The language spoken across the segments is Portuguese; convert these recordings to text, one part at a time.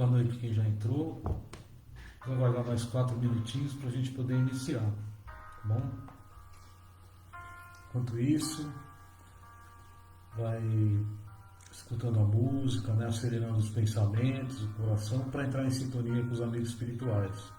Boa noite quem já entrou. Vou aguardar mais 4 minutinhos para a gente poder iniciar, tá bom? Enquanto isso, vai escutando a música, né, acelerando os pensamentos, o coração, para entrar em sintonia com os amigos espirituais.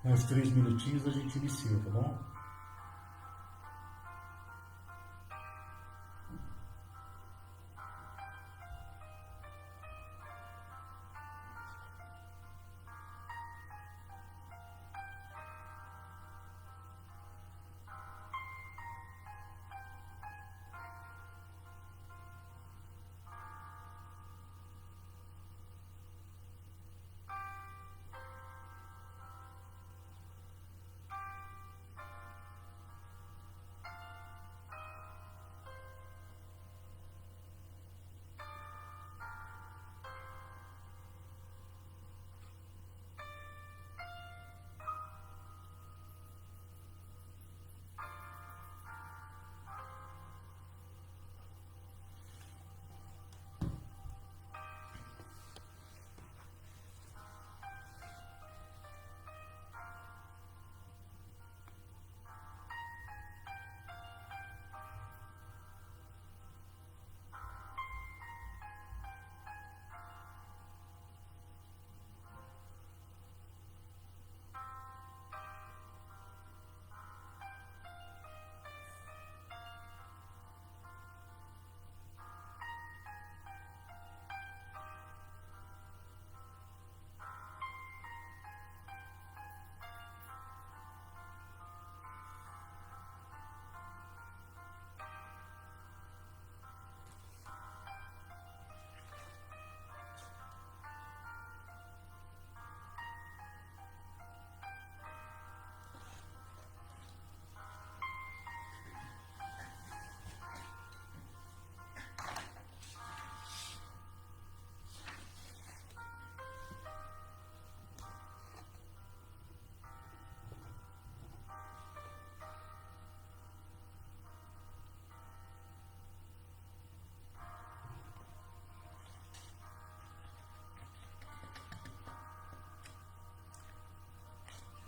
Mais 3 minutinhos a gente inicia, tá bom?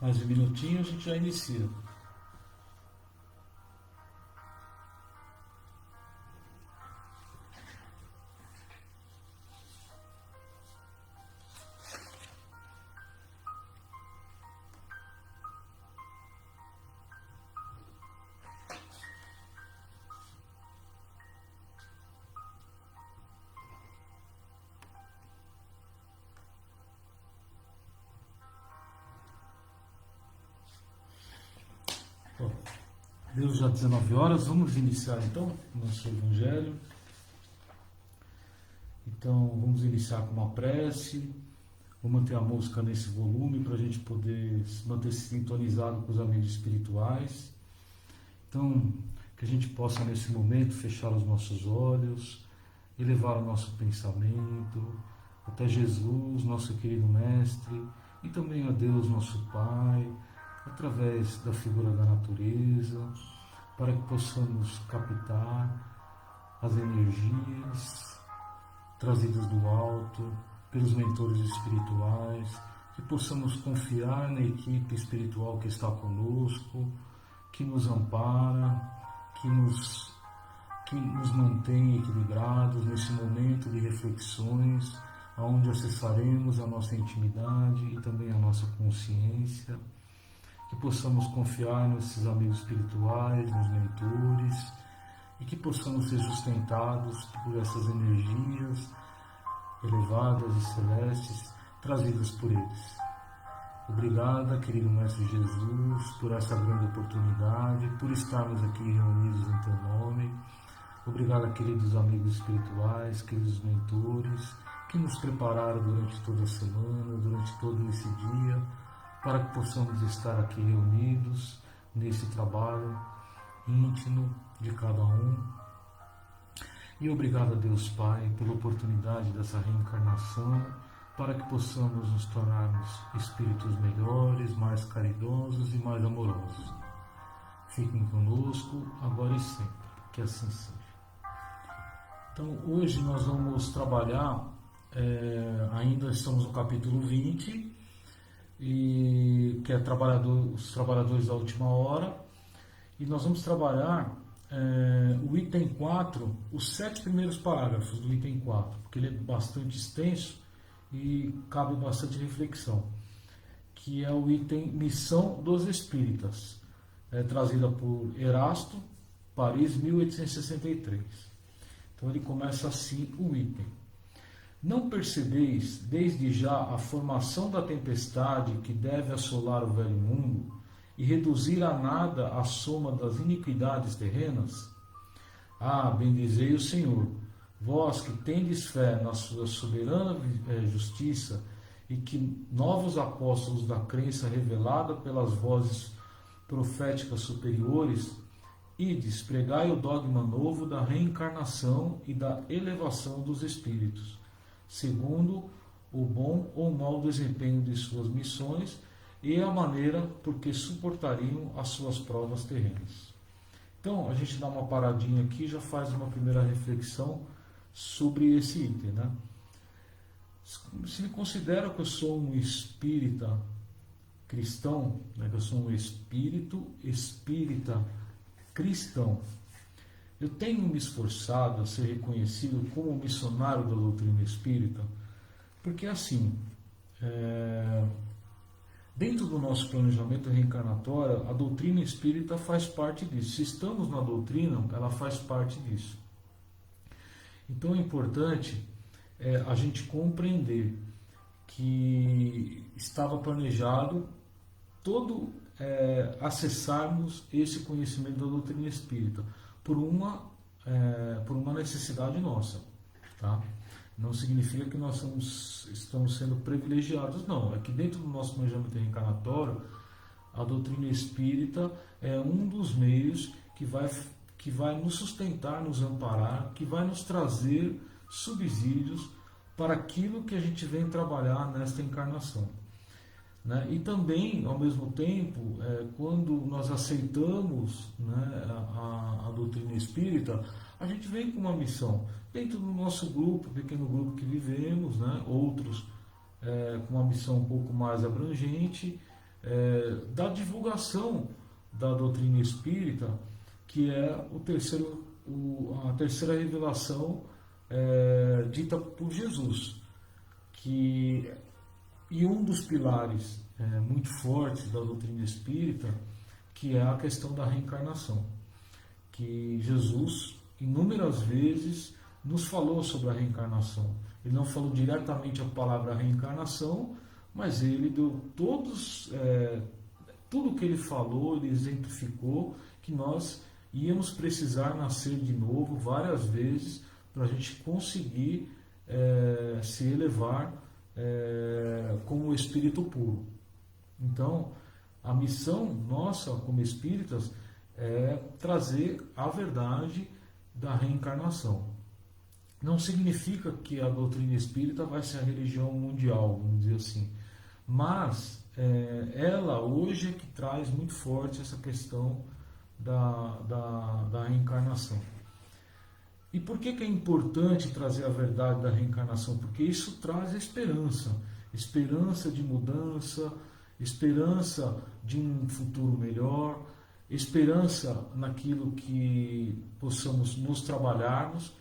Mais um minutinho a gente já inicia. Bom, deu já 19 horas, vamos iniciar então o nosso Evangelho. Então vamos iniciar com uma prece, vou manter a música nesse volume para a gente poder se manter sintonizado com os amigos espirituais. Então, que a gente possa nesse momento fechar os nossos olhos, elevar o nosso pensamento até Jesus, nosso querido Mestre, e também a Deus, nosso Pai, através da figura da natureza, para que possamos captar as energias trazidas do alto pelos mentores espirituais, que possamos confiar na equipe espiritual que está conosco, que nos ampara, que nos mantém equilibrados nesse momento de reflexões, onde acessaremos a nossa intimidade e também a nossa consciência, que possamos confiar nesses amigos espirituais, nos mentores, e que possamos ser sustentados por essas energias elevadas e celestes trazidas por eles. Obrigada, querido Mestre Jesus, por essa grande oportunidade, por estarmos aqui reunidos em Teu nome. Obrigado, queridos amigos espirituais, queridos mentores, que nos prepararam durante toda a semana, durante todo esse dia, para que possamos estar aqui reunidos nesse trabalho íntimo de cada um. E obrigado a Deus Pai pela oportunidade dessa reencarnação, para que possamos nos tornarmos espíritos melhores, mais caridosos e mais amorosos. Fiquem conosco agora e sempre, que assim seja. Então, hoje nós vamos trabalhar, ainda estamos no capítulo 20, que é os trabalhadores da última hora, e nós vamos trabalhar o item 4, os 7 primeiros parágrafos do item 4, porque ele é bastante extenso e cabe bastante reflexão, que é o item Missão dos Espíritas, trazida por Erasto, Paris, 1863. Então ele começa assim o item. Não percebeis desde já a formação da tempestade que deve assolar o velho mundo e reduzir a nada a soma das iniquidades terrenas? Ah, bendizei o Senhor, vós que tendes fé na sua soberana justiça e que novos apóstolos da crença revelada pelas vozes proféticas superiores, ides, pregai o dogma novo da reencarnação e da elevação dos espíritos, segundo o bom ou mau desempenho de suas missões e a maneira por que suportariam as suas provas terrenas. Então, a gente dá uma paradinha aqui e já faz uma primeira reflexão sobre esse item, né? Se me considero que eu sou um espírita cristão, né, que eu sou um espírita cristão, eu tenho me esforçado a ser reconhecido como missionário da doutrina espírita, porque assim, dentro do nosso planejamento reencarnatório, a doutrina espírita faz parte disso. Se estamos na doutrina, ela faz parte disso. Então é importante a gente compreender que estava planejado acessarmos esse conhecimento da doutrina espírita por uma necessidade nossa, tá? Não significa que nós estamos sendo privilegiados, não. É que dentro do nosso planejamento reencarnatório, a doutrina espírita é um dos meios que vai nos sustentar, nos amparar, que vai nos trazer subsídios para aquilo que a gente vem trabalhar nesta encarnação, né? E também, ao mesmo tempo, quando nós aceitamos, né, a doutrina espírita, a gente vem com uma missão. Dentro do nosso grupo, pequeno grupo que vivemos, né, outros com uma missão um pouco mais abrangente, da divulgação da doutrina espírita, que é a terceira revelação dita por Jesus, e um dos pilares muito fortes da doutrina espírita, que é a questão da reencarnação, que Jesus inúmeras vezes nos falou sobre a reencarnação. Ele não falou diretamente a palavra reencarnação, mas ele deu tudo que ele falou, ele exemplificou que nós íamos precisar nascer de novo várias vezes para a gente conseguir se elevar como espírito puro. Então, a missão nossa como espíritas é trazer a verdade da reencarnação. Não significa que a doutrina espírita vai ser a religião mundial, vamos dizer assim, mas ela hoje é que traz muito forte essa questão da reencarnação. E por que é importante trazer a verdade da reencarnação? Porque isso traz esperança de mudança, esperança de um futuro melhor, esperança naquilo que possamos nos trabalharmos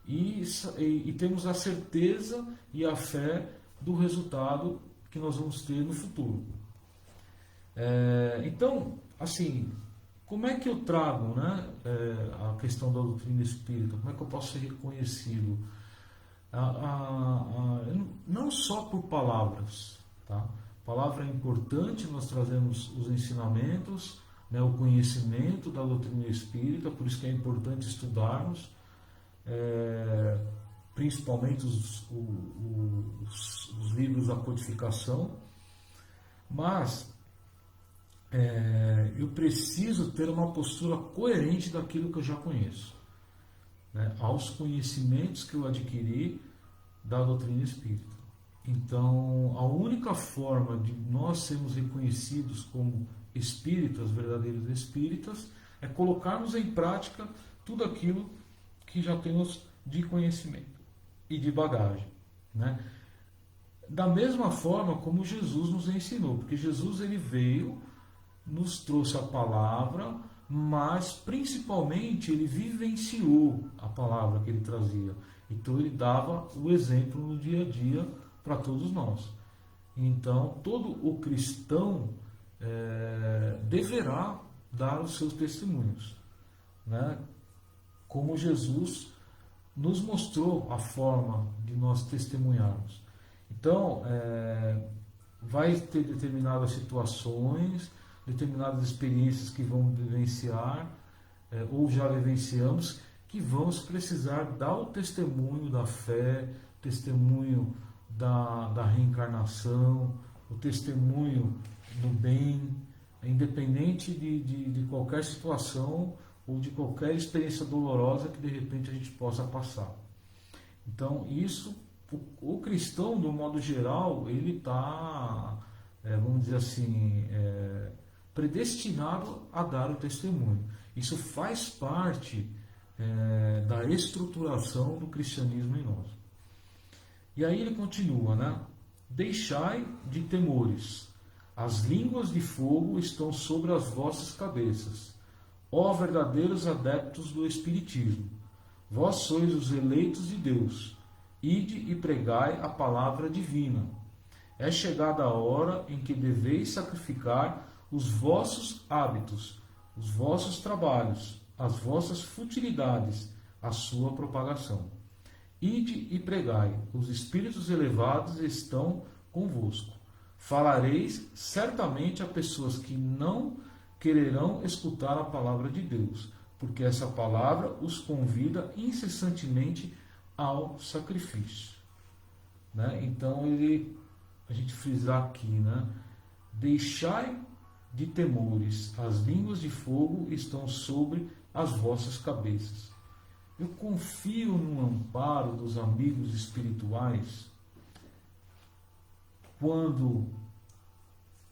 e temos a certeza e a fé do resultado que nós vamos ter no futuro. Então, assim, como é que eu trago, né, a questão da doutrina espírita? Como é que eu posso ser reconhecido? Não só por palavras, tá? A palavra é importante, nós trazemos os ensinamentos, né, o conhecimento da doutrina espírita, por isso que é importante estudarmos, principalmente os livros da codificação, mas eu preciso ter uma postura coerente daquilo que eu já conheço, né, aos conhecimentos que eu adquiri da doutrina espírita. Então, a única forma de nós sermos reconhecidos como espíritas, verdadeiros espíritas, é colocarmos em prática tudo aquilo que já temos de conhecimento e de bagagem, né? Da mesma forma como Jesus nos ensinou, porque Jesus ele veio, nos trouxe a palavra, mas principalmente ele vivenciou a palavra que ele trazia. Então ele dava o exemplo no dia a dia para todos nós. Então todo o cristão deverá dar os seus testemunhos, né? Como Jesus nos mostrou a forma de nós testemunharmos. Então, vai ter determinadas situações, determinadas experiências que vamos vivenciar, ou já vivenciamos, que vamos precisar dar o testemunho da fé, testemunho da reencarnação, o testemunho do bem, independente de qualquer situação ou de qualquer experiência dolorosa que de repente a gente possa passar. Então, isso, o cristão, de um modo geral, ele está, vamos dizer assim, predestinado a dar o testemunho. Isso faz parte da estruturação do cristianismo em nós. E aí ele continua, né? Deixai de temores, as línguas de fogo estão sobre as vossas cabeças, ó verdadeiros adeptos do Espiritismo, vós sois os eleitos de Deus, ide e pregai a palavra divina. É chegada a hora em que deveis sacrificar os vossos hábitos, os vossos trabalhos, as vossas futilidades, a sua propagação. Ide e pregai, os espíritos elevados estão convosco. Falareis certamente a pessoas que não quererão escutar a palavra de Deus, porque essa palavra os convida incessantemente ao sacrifício, né? Então, a gente frisar aqui, né? Deixai de temores, as línguas de fogo estão sobre as vossas cabeças. Eu confio no amparo dos amigos espirituais quando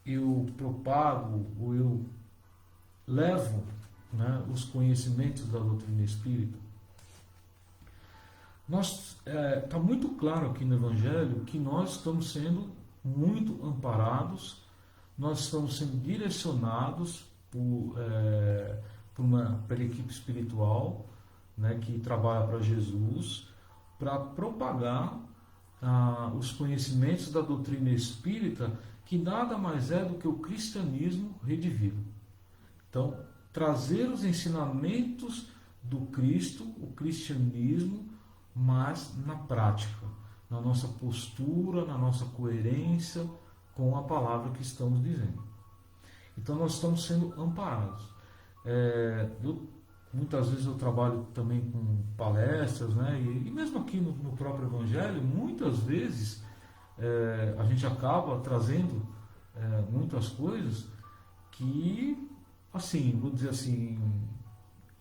eu propago ou eu levo, né, os conhecimentos da doutrina espírita. Está muito claro aqui no Evangelho que nós estamos sendo muito amparados, nós estamos sendo direcionados pela equipe espiritual, né, que trabalha para Jesus, para propagar os conhecimentos da doutrina espírita, que nada mais é do que o cristianismo redivivo. Então, trazer os ensinamentos do Cristo, o cristianismo, mas na prática, na nossa postura, na nossa coerência com a palavra que estamos dizendo. Então, nós estamos sendo amparados. Muitas vezes eu trabalho também com palestras, né? E mesmo aqui no próprio Evangelho, muitas vezes a gente acaba trazendo muitas coisas que, assim, vou dizer assim,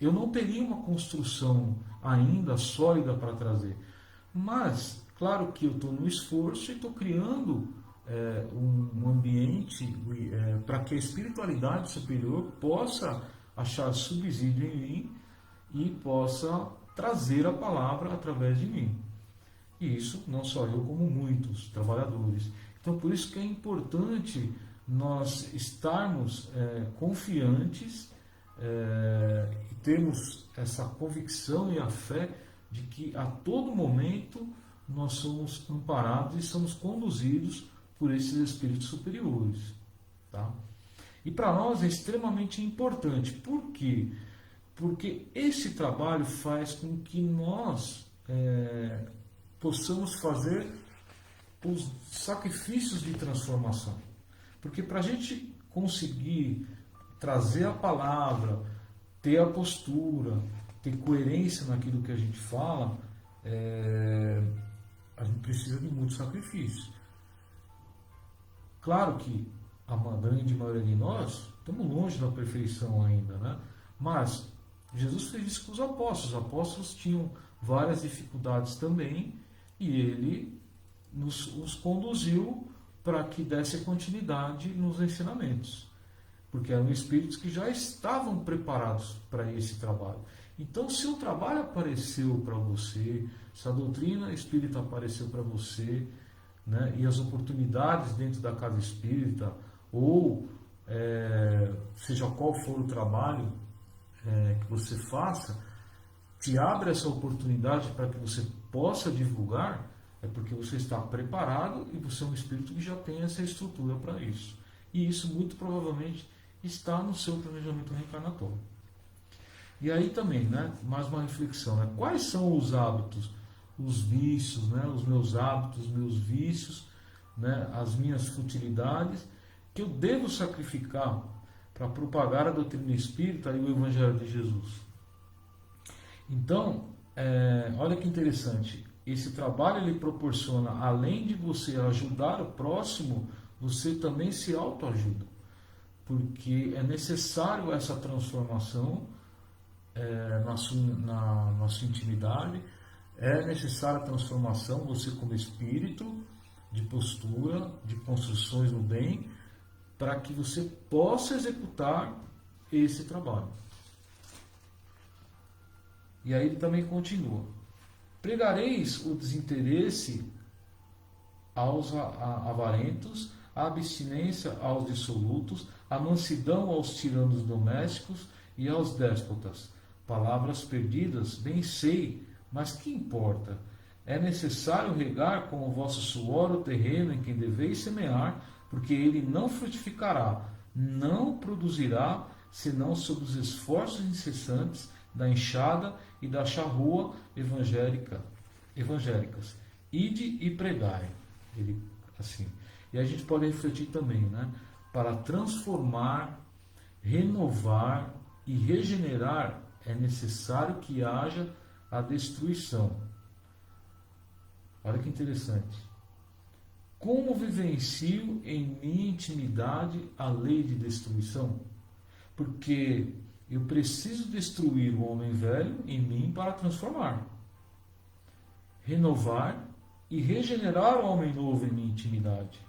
eu não teria uma construção ainda sólida para trazer. Mas, claro que eu estou no esforço e estou criando um ambiente para que a espiritualidade superior possa achar subsídio em mim e possa trazer a palavra através de mim. E isso não só eu, como muitos trabalhadores. Então, por isso que é importante nós estarmos confiantes e termos essa convicção e a fé de que a todo momento nós somos amparados e somos conduzidos por esses espíritos superiores. Tá? E para nós é extremamente importante. Por quê? Porque esse trabalho faz com que nós possamos fazer os sacrifícios de transformação. Porque para a gente conseguir trazer a palavra, ter a postura, ter coerência naquilo que a gente fala, a gente precisa de muito sacrifício. Claro que a grande maioria de nós estamos longe da perfeição ainda, né? Mas Jesus fez isso com os apóstolos. Os apóstolos tinham várias dificuldades também e ele os conduziu para que desse continuidade nos ensinamentos, porque eram espíritos que já estavam preparados para esse trabalho. Então, se o trabalho apareceu para você, se a doutrina espírita apareceu para você, né, e as oportunidades dentro da casa espírita, ou seja qual for o trabalho que você faça, te abre essa oportunidade para que você possa divulgar, é porque você está preparado e você é um espírito que já tem essa estrutura para isso. E isso muito provavelmente está no seu planejamento reencarnatório. E aí também, né, mais uma reflexão, né? Quais são os hábitos, os vícios, né, os meus hábitos, os meus vícios, né, as minhas futilidades, que eu devo sacrificar para propagar a doutrina espírita e o Evangelho de Jesus? Então, olha que interessante, esse trabalho ele proporciona, além de você ajudar o próximo, você também se autoajuda, porque é necessário essa transformação na sua intimidade, é necessária a transformação, você como espírito, de postura, de construções no bem, para que você possa executar esse trabalho. E aí ele também continua: pregareis o desinteresse aos avarentos, a abstinência aos dissolutos, a mansidão aos tiranos domésticos e aos déspotas. Palavras perdidas, bem sei, mas que importa? É necessário regar com o vosso suor o terreno em que deveis semear, porque ele não frutificará, não produzirá, senão sob os esforços incessantes da enxada e da charrua evangélicas. Ide e pregai. Ele, assim. E a gente pode refletir também, né? Para transformar, renovar e regenerar é necessário que haja a destruição. Olha que interessante. Como vivencio em minha intimidade a lei de destruição? Porque eu preciso destruir o homem velho em mim para transformar, renovar e regenerar o homem novo em minha intimidade,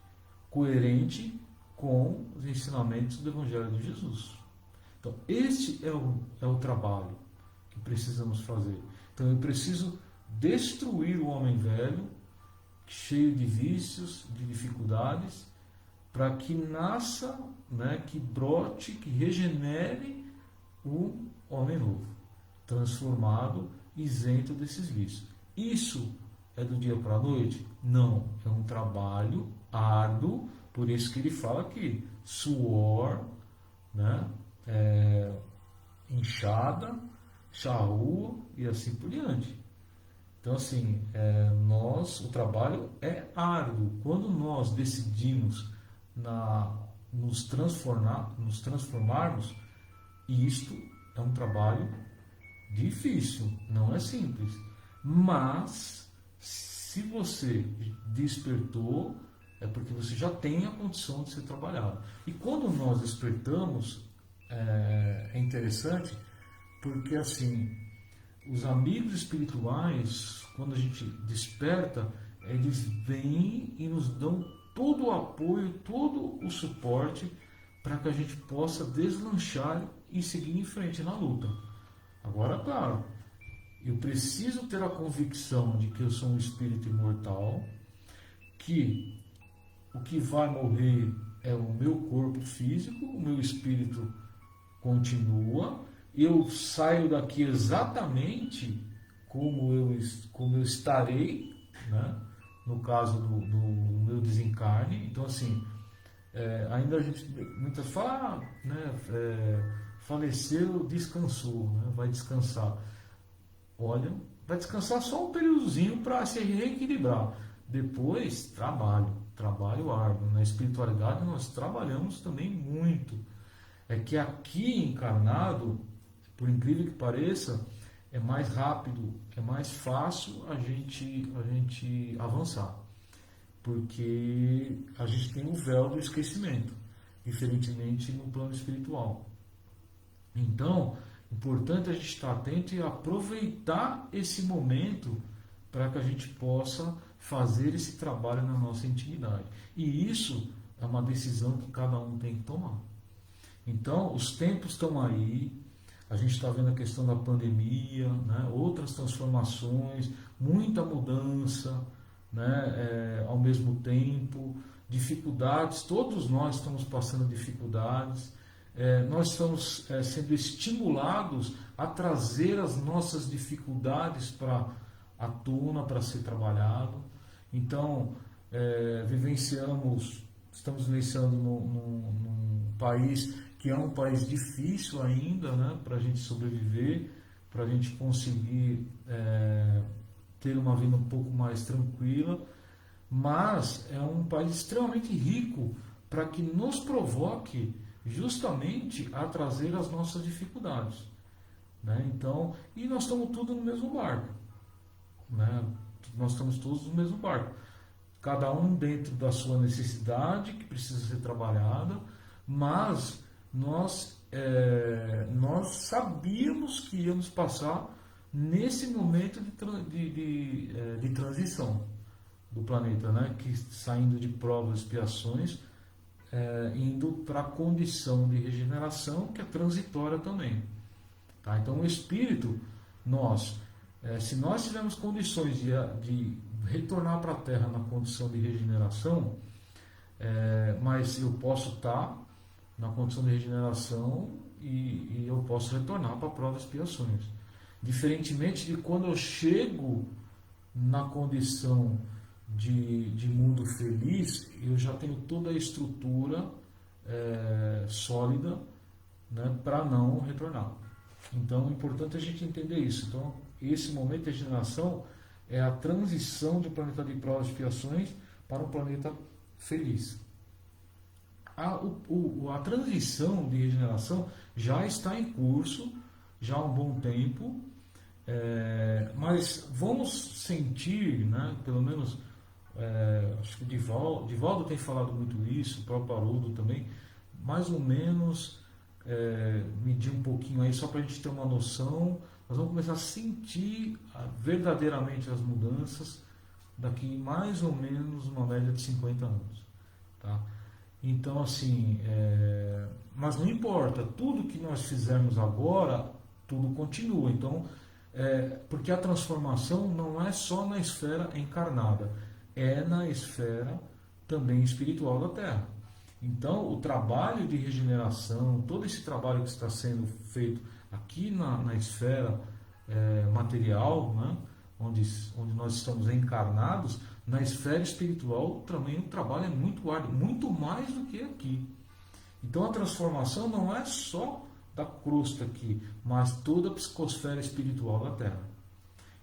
coerente com os ensinamentos do Evangelho de Jesus. Então, este é o trabalho que precisamos fazer. Então, eu preciso destruir o homem velho, cheio de vícios, de dificuldades, para que nasça, né, que brote, que regenere o homem novo, transformado, isento desses vícios. Isso é do dia para a noite? Não, é um trabalho árduo, por isso que ele fala aqui, suor, né, enxada, charrua e assim por diante. Então, assim, o trabalho é árduo. Quando nós decidimos nos transformarmos, isto é um trabalho difícil, não é simples. Mas, se você despertou, é porque você já tem a condição de ser trabalhado. E quando nós despertamos, é interessante, porque assim, os amigos espirituais, quando a gente desperta, eles vêm e nos dão todo o apoio, todo o suporte para que a gente possa deslanchar e seguir em frente na luta. Agora, claro, eu preciso ter a convicção de que eu sou um espírito imortal, que o que vai morrer é o meu corpo físico, o meu espírito continua, eu saio daqui exatamente como eu estarei, né? No caso do meu desencarne. Então, assim, ainda a gente muitas fala, né? Faleceu, descansou, né? Vai descansar. Olha, vai descansar só um períodozinho para se reequilibrar. Depois, trabalho árduo. Na espiritualidade nós trabalhamos também muito. É que aqui encarnado, por incrível que pareça, é mais rápido, é mais fácil a gente avançar, porque a gente tem o véu do esquecimento, diferentemente no plano espiritual. Então, importante a gente estar atento e aproveitar esse momento para que a gente possa fazer esse trabalho na nossa intimidade. E isso é uma decisão que cada um tem que tomar. Então, os tempos estão aí, a gente está vendo a questão da pandemia, né, outras transformações, muita mudança, né, ao mesmo tempo, dificuldades, todos nós estamos passando dificuldades, nós estamos sendo estimulados a trazer as nossas dificuldades para à tona, para ser trabalhado. Então, estamos vivenciando num país que é um país difícil ainda, né, para a gente sobreviver, para a gente conseguir ter uma vida um pouco mais tranquila, mas é um país extremamente rico para que nos provoque justamente a trazer as nossas dificuldades, né? Então, e nós estamos todos no mesmo barco, né? Nós estamos todos no mesmo barco, cada um dentro da sua necessidade que precisa ser trabalhada, mas nós sabíamos que íamos passar nesse momento de transição do planeta, né? Que saindo de provas e expiações, indo para a condição de regeneração, que é transitória também. Tá? Então, o espírito, se nós tivermos condições de retornar para a Terra na condição de regeneração, mas eu posso estar na condição de regeneração e eu posso retornar para provas e expiações. Diferentemente de quando eu chego na condição de mundo feliz, eu já tenho toda a estrutura sólida, né, para não retornar. Então é importante a gente entender isso. Então, esse momento de regeneração é a transição do planeta de provas e expiações para um planeta feliz. A transição de regeneração já está em curso, já há um bom tempo, mas vamos sentir, né, pelo menos, acho que Divaldo tem falado muito isso, o próprio Haroldo também, mais ou menos medir um pouquinho aí, só para a gente ter uma noção. Nós vamos começar a sentir verdadeiramente as mudanças daqui mais ou menos uma média de 50 anos. Tá? Então, assim, mas não importa, tudo que nós fizermos agora, tudo continua. Então, porque a transformação não é só na esfera encarnada, é na esfera também espiritual da Terra. Então, o trabalho de regeneração, todo esse trabalho que está sendo feito aqui na esfera material, né, onde nós estamos encarnados, na esfera espiritual também o trabalho é muito árduo, muito mais do que aqui. Então, a transformação não é só da crosta aqui, mas toda a psicosfera espiritual da Terra.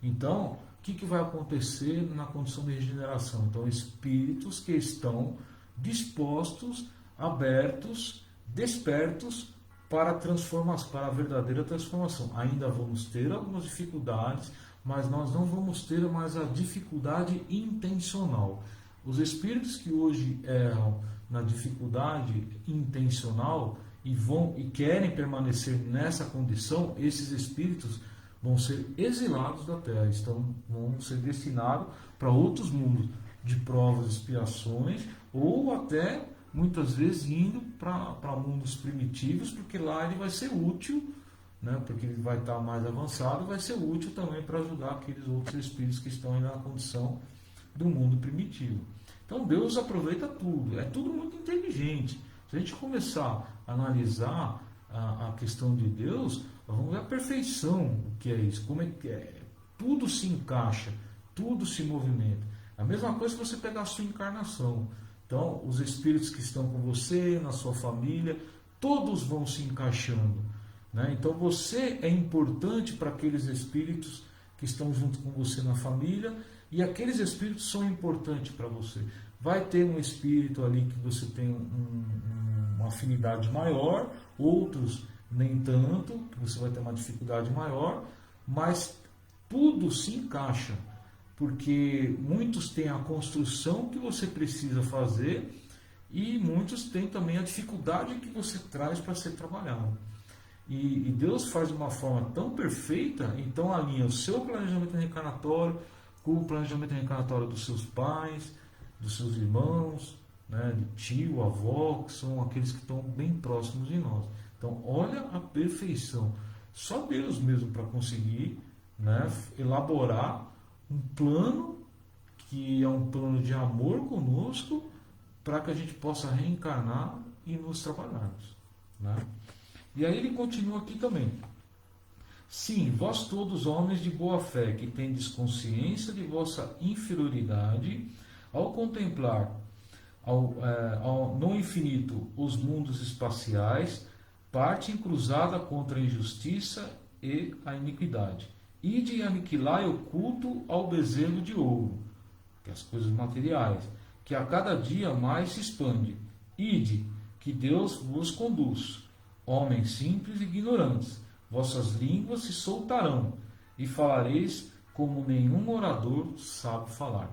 Então, o que vai acontecer na condição de regeneração? Então, espíritos que estão dispostos, abertos, despertos para a verdadeira transformação. Ainda vamos ter algumas dificuldades, mas nós não vamos ter mais a dificuldade intencional. Os espíritos que hoje erram na dificuldade intencional e querem permanecer nessa condição, esses espíritos vão ser exilados da Terra, vão ser destinados para outros mundos de provas e expiações, ou até muitas vezes indo para mundos primitivos, porque lá ele vai ser útil, né, porque ele vai estar mais avançado, vai ser útil também para ajudar aqueles outros espíritos que estão ainda na condição do mundo primitivo. Então Deus aproveita tudo, é tudo muito inteligente. Se a gente começar a analisar a questão de Deus, nós vamos ver a perfeição, o que é isso, como é que é. Tudo se encaixa, tudo se movimenta. A mesma coisa se você pegar a sua encarnação. Então, os espíritos que estão com você, na sua família, todos vão se encaixando, né? Então, você é importante para aqueles espíritos que estão junto com você na família, e aqueles espíritos são importantes para você. Vai ter um espírito ali que você tem uma afinidade maior, outros nem tanto, que você vai ter uma dificuldade maior, mas tudo se encaixa, porque muitos têm a construção que você precisa fazer e muitos têm também a dificuldade que você traz para ser trabalhado. E Deus faz de uma forma tão perfeita, então alinha o seu planejamento reencarnatório com o planejamento reencarnatório dos seus pais, dos seus irmãos, né, de tio, avó, que são aqueles que estão bem próximos de nós. Então, olha a perfeição. Só Deus mesmo para conseguir, né, elaborar um plano que é um plano de amor conosco, para que a gente possa reencarnar e nos trabalharmos, né? E aí ele continua aqui também. Sim, vós todos homens de boa fé, que tendes consciência de vossa inferioridade, ao contemplar no infinito os mundos espaciais, partem cruzada contra a injustiça e a iniquidade. Ide e aniquilai o culto ao bezerro de ouro, que é as coisas materiais, que a cada dia mais se expande. Ide, que Deus vos conduz. Homens simples e ignorantes, vossas línguas se soltarão, e falareis como nenhum orador sabe falar.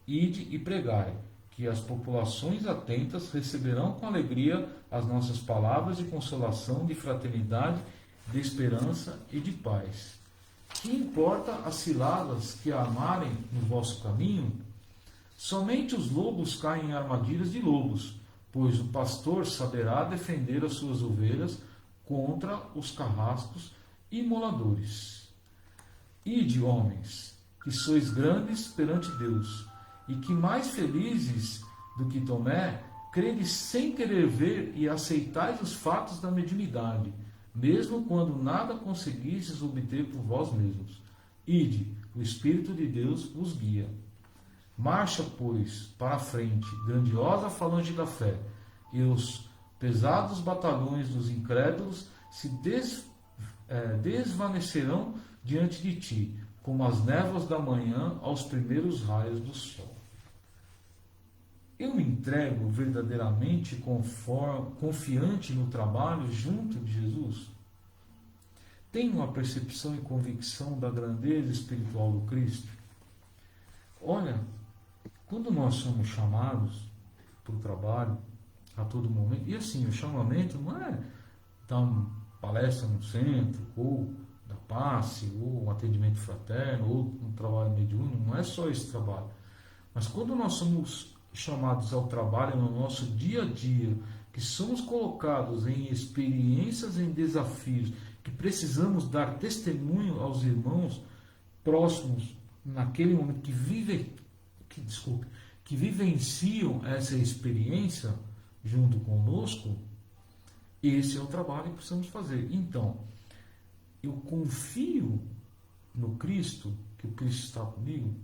Ide e pregai, que as populações atentas receberão com alegria as nossas palavras de consolação, de fraternidade, de esperança e de paz. Que importa as ciladas que armarem no vosso caminho? Somente os lobos caem em armadilhas de lobos, pois o pastor saberá defender as suas ovelhas contra os carrascos e moladores. Ide, homens, que sois grandes perante Deus, e que mais felizes do que Tomé, credes sem querer ver e aceitais os fatos da mediunidade, mesmo quando nada conseguistes obter por vós mesmos. Ide, o Espírito de Deus vos guia. Marcha, pois, para a frente, grandiosa falange da fé, e os pesados batalhões dos incrédulos se desvanecerão diante de ti, como as névoas da manhã aos primeiros raios do sol. Eu me entrego verdadeiramente confiante no trabalho junto de Jesus? Tenho a percepção e convicção da grandeza espiritual do Cristo? Olha, quando nós somos chamados para o trabalho, a todo momento, e assim, o chamamento não é dar uma palestra no centro, ou da passe, ou um atendimento fraterno, ou um trabalho mediúnico, não é só esse trabalho. Mas quando nós somos chamados ao trabalho no nosso dia a dia, que somos colocados em experiências, em desafios, que precisamos dar testemunho aos irmãos próximos, naquele momento que vivenciam essa experiência junto conosco, esse é o trabalho que precisamos fazer. Então, eu confio no Cristo, que o Cristo está comigo.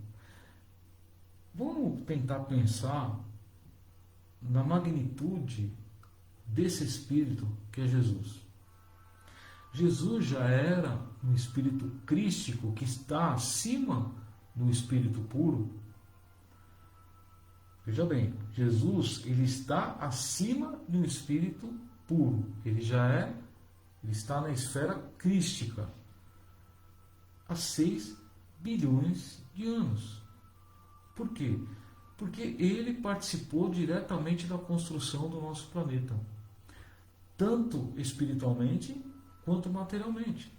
Vamos tentar pensar na magnitude desse Espírito que é Jesus. Jesus já era um Espírito crístico que está acima do Espírito puro. Veja bem, Jesus, ele está acima do Espírito puro. Ele está na esfera crística há 6 bilhões de anos. Por quê? Porque ele participou diretamente da construção do nosso planeta, tanto espiritualmente quanto materialmente.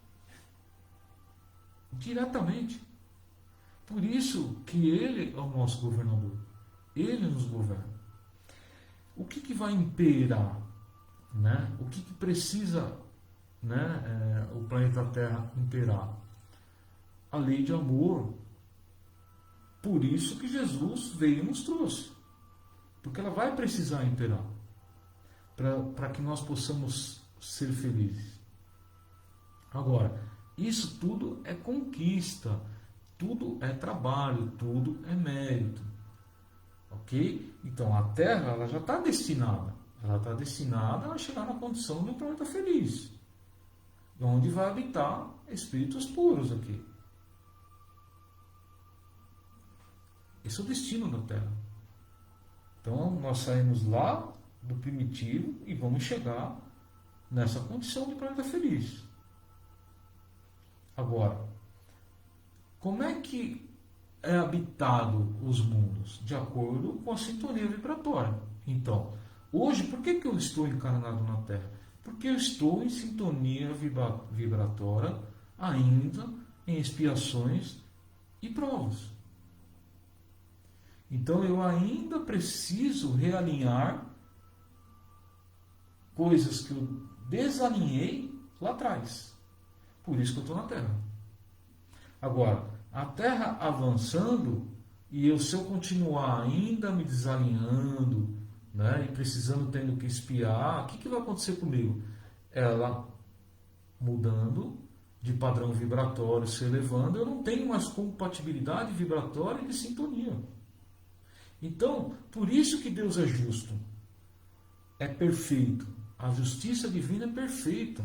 Diretamente. Por isso que ele é o nosso governador. Ele nos governa. O que vai imperar? Né? O que precisa, né, o planeta Terra imperar? A lei de amor. Por isso que Jesus veio e nos trouxe. Porque ela vai precisar imperar. Para que nós possamos ser felizes. Agora, isso tudo é conquista, tudo é trabalho, tudo é mérito. Ok? Então a Terra ela já está destinada. Ela está destinada a chegar na condição de um planeta feliz, onde vai habitar espíritos puros aqui. Esse é o destino da Terra. Então nós saímos lá do primitivo e vamos chegar nessa condição de planeta feliz. Agora, como é que é habitado os mundos? De acordo com a sintonia vibratória. Então, hoje, por que eu estou encarnado na Terra? Porque eu estou em sintonia vibratória ainda em expiações e provas. Então eu ainda preciso realinhar coisas que eu desalinhei lá atrás. Por isso que eu estou na Terra. Agora, a Terra avançando, e se eu continuar ainda me desalinhando, né, e precisando, tendo que espiar, o que vai acontecer comigo? Ela mudando de padrão vibratório, se elevando, eu não tenho mais compatibilidade vibratória e de sintonia. Então, por isso que Deus é justo, é perfeito. A justiça divina é perfeita,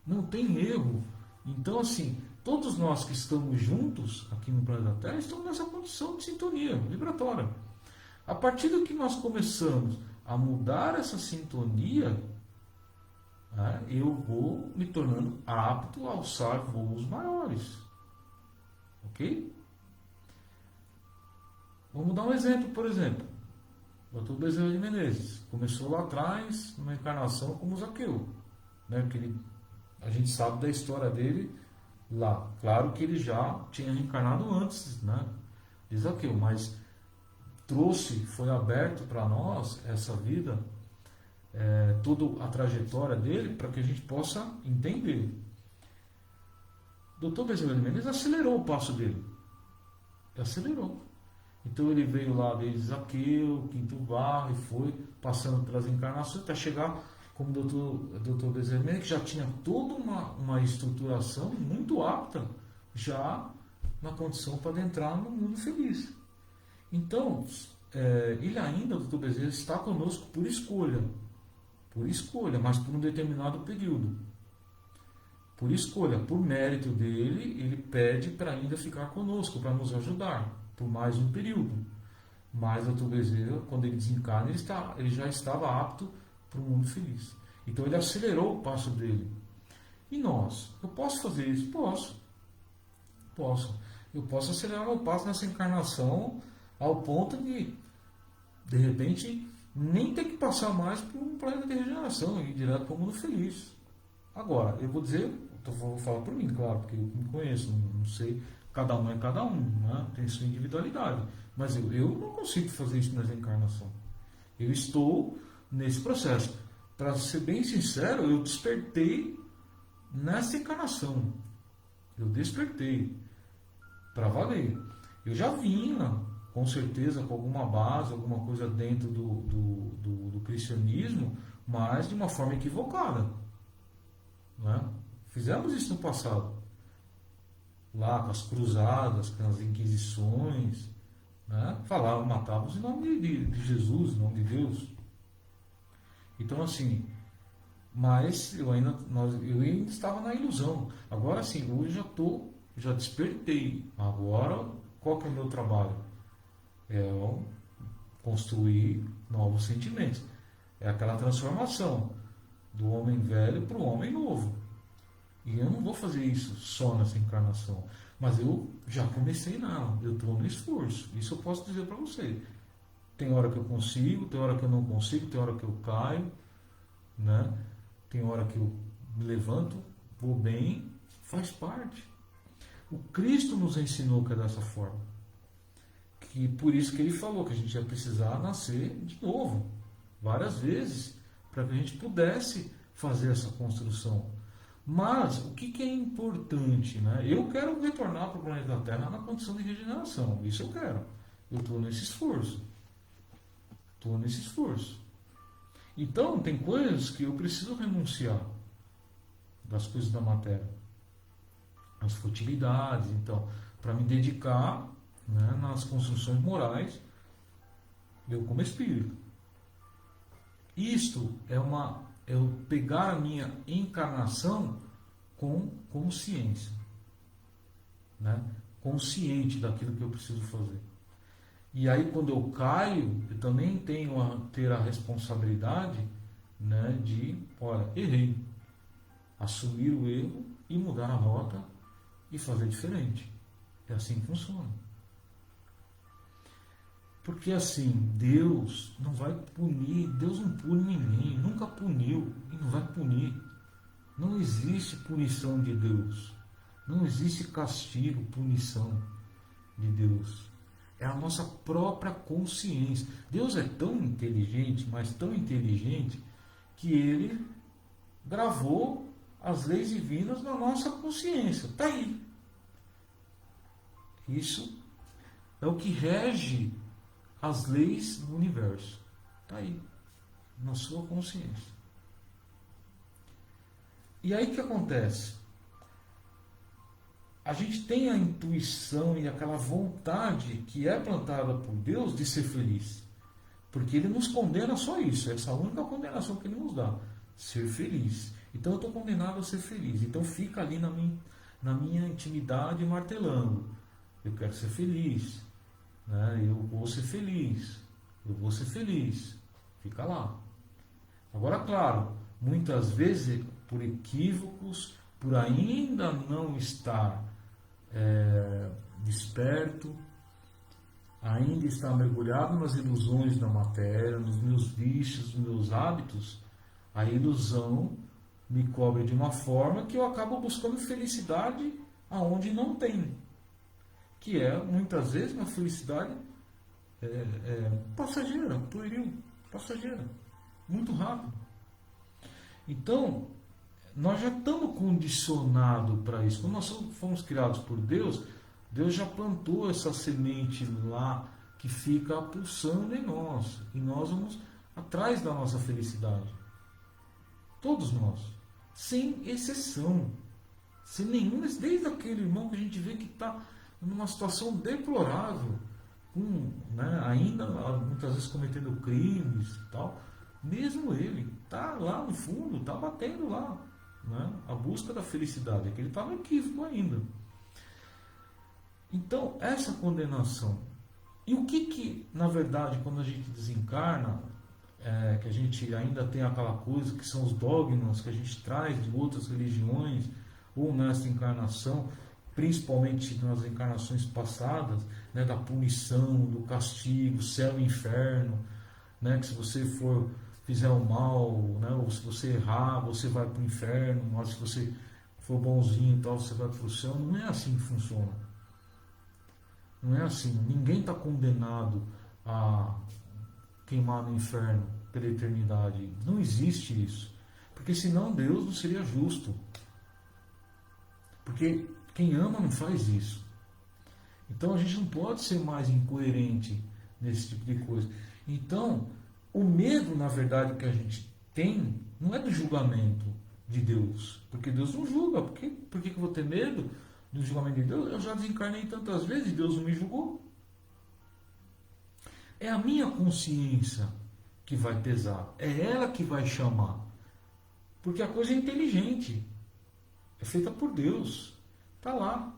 não tem erro. Então, assim, todos nós que estamos juntos aqui no planeta Terra estamos nessa condição de sintonia vibratória. A partir do que nós começamos a mudar essa sintonia, né, eu vou me tornando apto a alçar voos maiores. Ok? Vamos dar um exemplo, por exemplo. O Dr. Bezerra de Menezes começou lá atrás, numa encarnação como Zaqueu. Né, porque a gente sabe da história dele lá. Claro que ele já tinha reencarnado antes, né, de Zaqueu, mas foi aberto para nós essa vida, toda a trajetória dele, para que a gente possa entender. O Dr. Bezerra de Menezes acelerou o passo dele. Acelerou. Então ele veio lá desde Zaqueu, Quinto Varro, e foi passando pelas encarnações até chegar como Dr. Bezerra de Menezes, que já tinha toda uma estruturação muito apta, já na condição para adentrar no mundo feliz. Então, ele ainda, o Dr. Bezerra, está conosco por escolha, mas por um determinado período. Por escolha, por mérito dele, ele pede para ainda ficar conosco, para nos ajudar, por mais um período. Mas o Dr. Bezerra, quando ele desencarna, ele já estava apto para o mundo feliz. Então ele acelerou o passo dele. E nós? Eu posso fazer isso? Posso. Eu posso acelerar meu passo nessa encarnação ao ponto de repente, nem ter que passar mais por um planeta de regeneração e ir direto para o mundo feliz. Agora, eu vou dizer, vou falar por mim, claro, porque eu me conheço, não sei, cada um é cada um, né? Tem sua individualidade. Mas eu não consigo fazer isso nessa encarnação. Eu estou nesse processo. Para ser bem sincero, eu despertei nessa encarnação. Eu despertei para valer. Eu já vinha, com certeza, com alguma base, alguma coisa dentro do cristianismo, mas de uma forma equivocada. Né? Fizemos isso no passado. Lá com as cruzadas, com as inquisições, né? Matávamos em nome de Jesus, em nome de Deus. Então, assim, mas eu ainda estava na ilusão. Agora sim, hoje já despertei. Agora, qual que é o meu trabalho? É construir novos sentimentos. É aquela transformação do homem velho para o homem novo. E eu não vou fazer isso só nessa encarnação. Mas eu já comecei nela. Eu estou no esforço. Isso eu posso dizer para você. Tem hora que eu consigo, tem hora que eu não consigo, tem hora que eu caio, né? Tem hora que eu me levanto, vou bem, faz parte. O Cristo nos ensinou que é dessa forma. Que por isso que ele falou que a gente ia precisar nascer de novo, várias vezes, para que a gente pudesse fazer essa construção. Mas o que é importante, né? Eu quero retornar para o planeta Terra na condição de regeneração. Isso eu quero. Eu estou nesse esforço. Então, tem coisas que eu preciso renunciar. das coisas da matéria, as futilidades. Então, para me dedicar, né, nas construções morais, eu como espírito. Isto é eu pegar a minha encarnação com consciência, né? Consciente daquilo que eu preciso fazer. E aí, quando eu caio, eu também tenho a ter a responsabilidade, né, de, olha, errei, assumir o erro e mudar a rota e fazer diferente. É assim que funciona. Porque assim, Deus não vai punir, Deus não pune ninguém, nunca puniu e não vai punir. Não existe punição de Deus. Não existe castigo, punição de Deus. É a nossa própria consciência. Deus é tão inteligente, mas tão inteligente, que Ele gravou as leis divinas na nossa consciência. Está aí. Isso é o que rege as leis do universo. Está aí, na sua consciência. E aí o que acontece? A gente tem a intuição e aquela vontade que é plantada por Deus de ser feliz. Porque Ele nos condena só isso. Essa é a única condenação que Ele nos dá. Ser feliz. Então eu estou condenado a ser feliz. Então fica ali na minha intimidade martelando. Eu quero ser feliz. Né? Eu vou ser feliz. Eu vou ser feliz. Fica lá. Agora, claro, muitas vezes, por equívocos, por ainda não estar desperto, ainda estar mergulhado nas ilusões da matéria, nos meus vícios, nos meus hábitos, a ilusão me cobre de uma forma que eu acabo buscando felicidade aonde não tem. Que é, muitas vezes, uma felicidade passageira, pueril, passageira, muito rápido. Então, nós já estamos condicionados para isso. Quando nós fomos criados por Deus, Deus já plantou essa semente lá que fica pulsando em nós. E nós vamos atrás da nossa felicidade. Todos nós. Sem exceção. Sem nenhum, desde aquele irmão que a gente vê que está numa situação deplorável, ainda muitas vezes cometendo crimes e tal. Mesmo ele está lá no fundo, está batendo lá. Né? A busca da felicidade, é que ele está no equívoco ainda. Então, essa condenação. E o que na verdade, quando a gente desencarna, que a gente ainda tem aquela coisa que são os dogmas que a gente traz de outras religiões, ou nessa encarnação, principalmente nas encarnações passadas, né, da punição, do castigo, céu e inferno, né, que se você fizer o mal, né, ou se você errar, você vai para o inferno, mas se você for bonzinho e tal, você vai para o céu. Não é assim que funciona. Não é assim. Ninguém está condenado a queimar no inferno pela eternidade. Não existe isso. Porque senão Deus não seria justo. Porque quem ama não faz isso. Então a gente não pode ser mais incoerente nesse tipo de coisa. Então, o medo, na verdade, que a gente tem, não é do julgamento de Deus. Porque Deus não julga. Por que eu vou ter medo do julgamento de Deus? Eu já desencarnei tantas vezes e Deus não me julgou. É a minha consciência que vai pesar. É ela que vai chamar. Porque a coisa é inteligente. É feita por Deus. Está lá.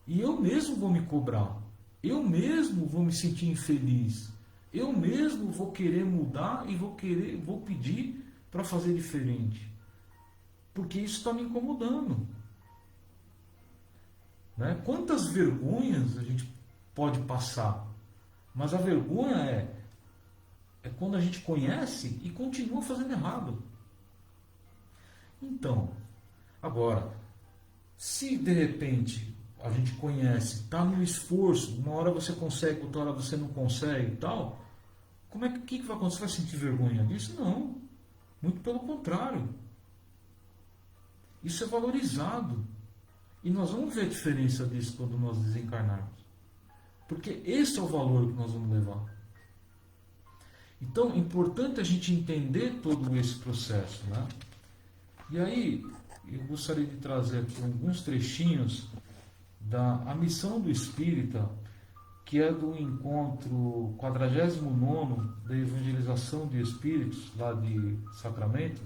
E eu mesmo vou me cobrar. Eu mesmo vou me sentir infeliz. Eu mesmo vou querer mudar e vou pedir para fazer diferente. Porque isso está me incomodando. Né? Quantas vergonhas a gente pode passar? Mas a vergonha é quando a gente conhece e continua fazendo errado. Então, agora, se de repente a gente conhece, está no esforço, uma hora você consegue, outra hora você não consegue e tal, que vai acontecer? Você vai sentir vergonha disso? Não. Muito pelo contrário. Isso é valorizado. E nós vamos ver a diferença disso quando nós desencarnarmos. Porque esse é o valor que nós vamos levar. Então, é importante a gente entender todo esse processo, né? E aí, eu gostaria de trazer aqui alguns trechinhos da A Missão do Espírita, que é do encontro 49º da Evangelização de Espíritos, lá de Sacramento,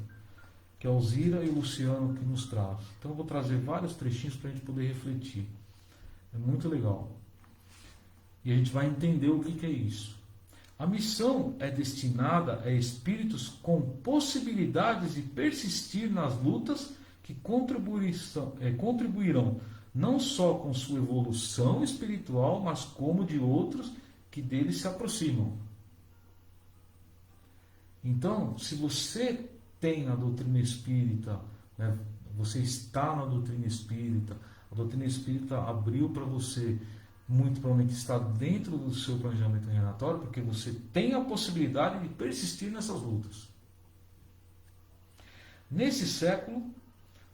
que é o Zira e o Luciano que nos traz. Então eu vou trazer vários trechinhos para a gente poder refletir. É muito legal. E a gente vai entender o que é isso. A missão é destinada a espíritos com possibilidades de persistir nas lutas que contribuirão não só com sua evolução espiritual, mas como de outros que deles se aproximam. Então, se você tem a doutrina espírita, né, você está na doutrina espírita, a doutrina espírita abriu para você, muito provavelmente está dentro do seu planejamento reencarnatório, porque você tem a possibilidade de persistir nessas lutas. Nesse século,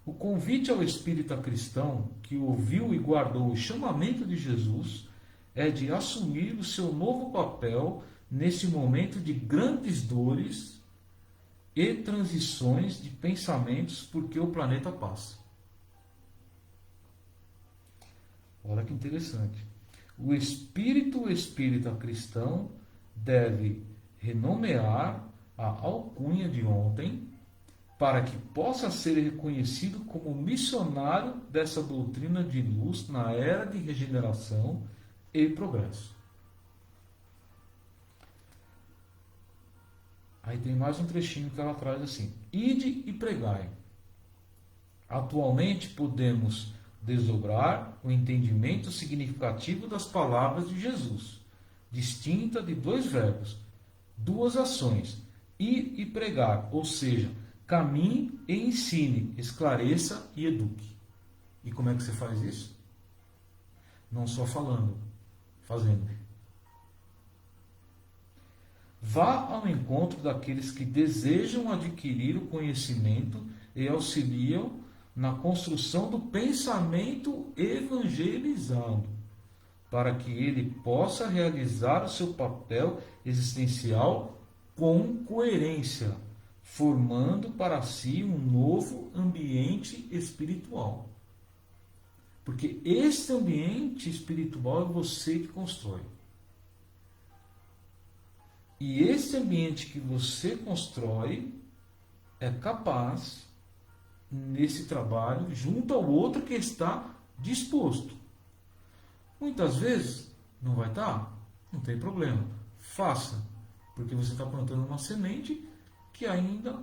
o convite ao espírita cristão que ouviu e guardou o chamamento de Jesus é de assumir o seu novo papel nesse momento de grandes dores e transições de pensamentos porque o planeta passa. Olha que interessante. O espírito espírita cristão deve renomear a alcunha de ontem para que possa ser reconhecido como missionário dessa doutrina de luz na era de regeneração e progresso. Aí tem mais um trechinho que ela traz assim: ide e pregai. Atualmente podemos desdobrar o entendimento significativo das palavras de Jesus, distinta de dois verbos, duas ações, ir e pregar, ou seja, caminhe e ensine, esclareça e eduque. E como é que você faz isso? Não só falando, fazendo. Vá ao encontro daqueles que desejam adquirir o conhecimento e auxiliam na construção do pensamento evangelizado, para que ele possa realizar o seu papel existencial com coerência, formando para si um novo ambiente espiritual. Porque este ambiente espiritual é você que constrói. E esse ambiente que você constrói é capaz, nesse trabalho, junto ao outro que está disposto. Muitas vezes não vai estar, não tem problema. Faça, porque você está plantando uma semente que ainda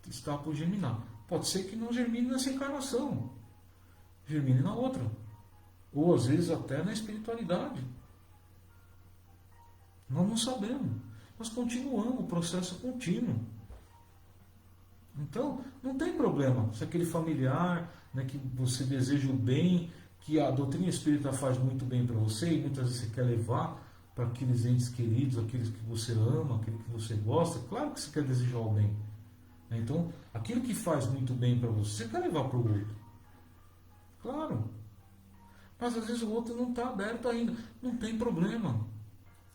está por germinar. Pode ser que não germine nessa encarnação, germine na outra. Ou às vezes até na espiritualidade. Nós não sabemos. Nós continuamos, o processo é contínuo. Então, não tem problema se aquele familiar, né, que você deseja o bem, que a doutrina espírita faz muito bem para você, e muitas vezes você quer levar para aqueles entes queridos, aqueles que você ama, aquele que você gosta, claro que você quer desejar o bem. Então, aquilo que faz muito bem para você, você quer levar para o outro. Claro. Mas às vezes o outro não está aberto ainda. Não tem problema.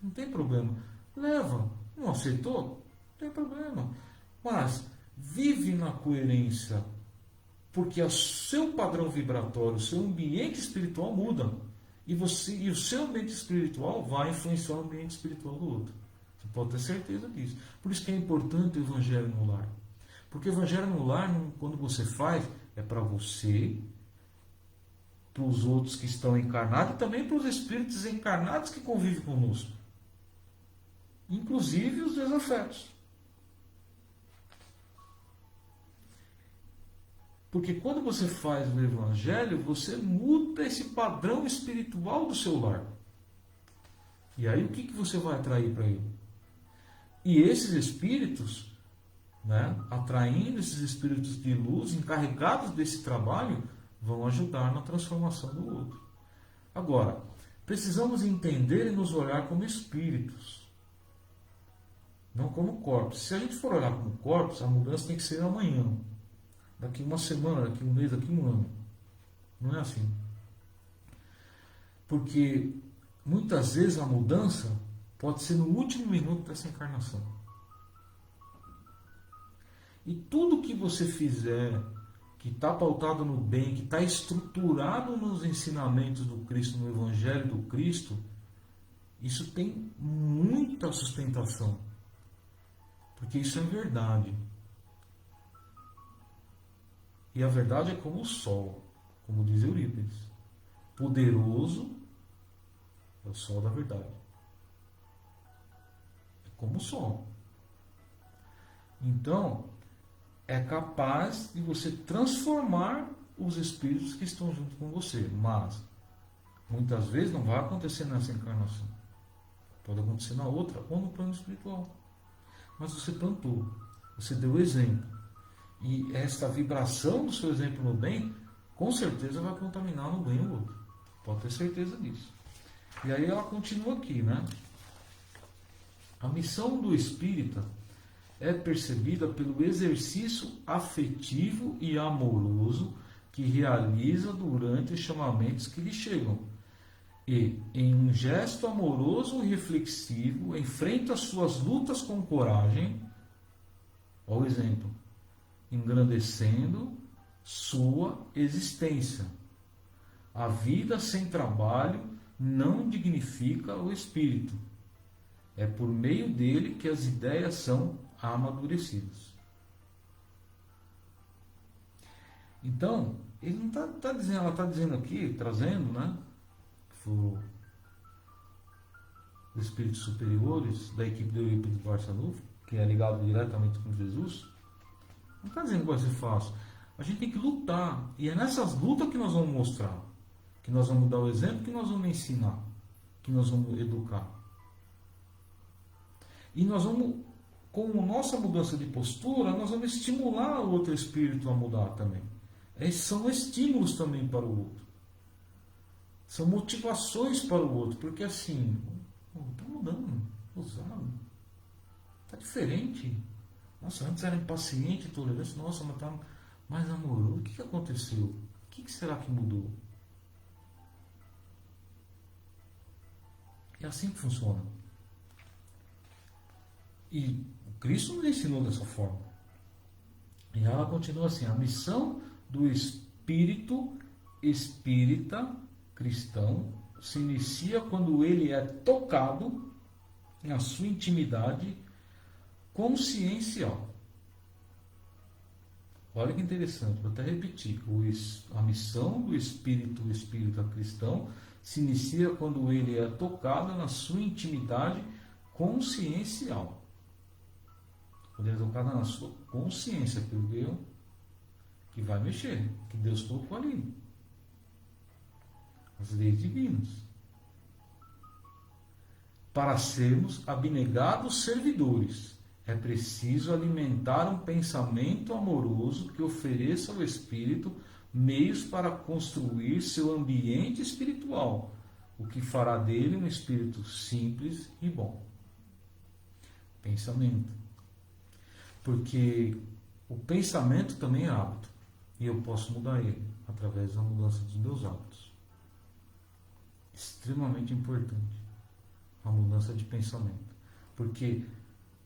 Não tem problema. Leva. Não aceitou? Não tem problema. Mas vive na coerência, porque o seu padrão vibratório, o seu ambiente espiritual muda. E o seu ambiente espiritual vai influenciar o ambiente espiritual do outro. Você pode ter certeza disso. Por isso que é importante o Evangelho no lar. Porque o Evangelho no lar, quando você faz, é para você, para os outros que estão encarnados e também para os espíritos encarnados que convivem conosco. Inclusive os desafetos. Porque quando você faz o Evangelho, você muda esse padrão espiritual do seu lar. E aí o que você vai atrair para ele? E esses espíritos, né, atraindo esses espíritos de luz, encarregados desse trabalho, vão ajudar na transformação do outro. Agora, precisamos entender e nos olhar como espíritos, não como corpos. Se a gente for olhar como corpos, a mudança tem que ser amanhã, daqui uma semana, daqui um mês, daqui um ano. Não é assim. Porque muitas vezes a mudança pode ser no último minuto dessa encarnação. E tudo que você fizer que está pautado no bem, que está estruturado nos ensinamentos do Cristo, no Evangelho do Cristo, isso tem muita sustentação. Porque isso é verdade. E a verdade é como o sol, como diz Eurípides. Poderoso é o sol da verdade. É como o sol. Então, é capaz de você transformar os espíritos que estão junto com você. Mas, muitas vezes, não vai acontecer nessa encarnação. Pode acontecer na outra ou no plano espiritual. Mas você plantou, você deu exemplo. E esta vibração do seu exemplo no bem, com certeza vai contaminar no bem o outro. Pode ter certeza disso. E aí ela continua aqui, né? A missão do espírita é percebida pelo exercício afetivo e amoroso que realiza durante os chamamentos que lhe chegam. E, em um gesto amoroso e reflexivo, enfrenta suas lutas com coragem, ao exemplo, engrandecendo sua existência. A vida sem trabalho não dignifica o espírito. É por meio dele que as ideias são amadurecidas. Então, ele não está dizendo, ela está dizendo aqui, trazendo, né, os espíritos superiores da equipe do Eurípides Barçanufo, que é ligado diretamente com Jesus, não está dizendo que vai ser fácil. A gente tem que lutar. E é nessas lutas que nós vamos mostrar, que nós vamos dar o exemplo, que nós vamos ensinar, que nós vamos educar. E nós vamos, com a nossa mudança de postura, nós vamos estimular o outro espírito a mudar também. São estímulos também para o outro. São motivações para o outro. Porque assim, está mudando, usado. Está diferente. Nossa, antes era impaciente, tolerante. Nossa, mas está mais amoroso. O que aconteceu? O que será que mudou? É assim que funciona. E o Cristo nos ensinou dessa forma. E ela continua assim: a missão do espírito espírita cristão se inicia quando ele é tocado na sua intimidade consciencial. Olha que interessante, vou até repetir. A missão do espírito espírita cristão se inicia quando ele é tocado na sua intimidade consciencial. Quando ele é tocado na sua consciência, que vai mexer, que Deus colocou ali. As leis divinas. Para sermos abnegados servidores, é preciso alimentar um pensamento amoroso que ofereça ao espírito meios para construir seu ambiente espiritual, o que fará dele um espírito simples e bom. Pensamento. Porque o pensamento também é hábito, e eu posso mudar ele através da mudança dos meus hábitos. Extremamente importante a mudança de pensamento, porque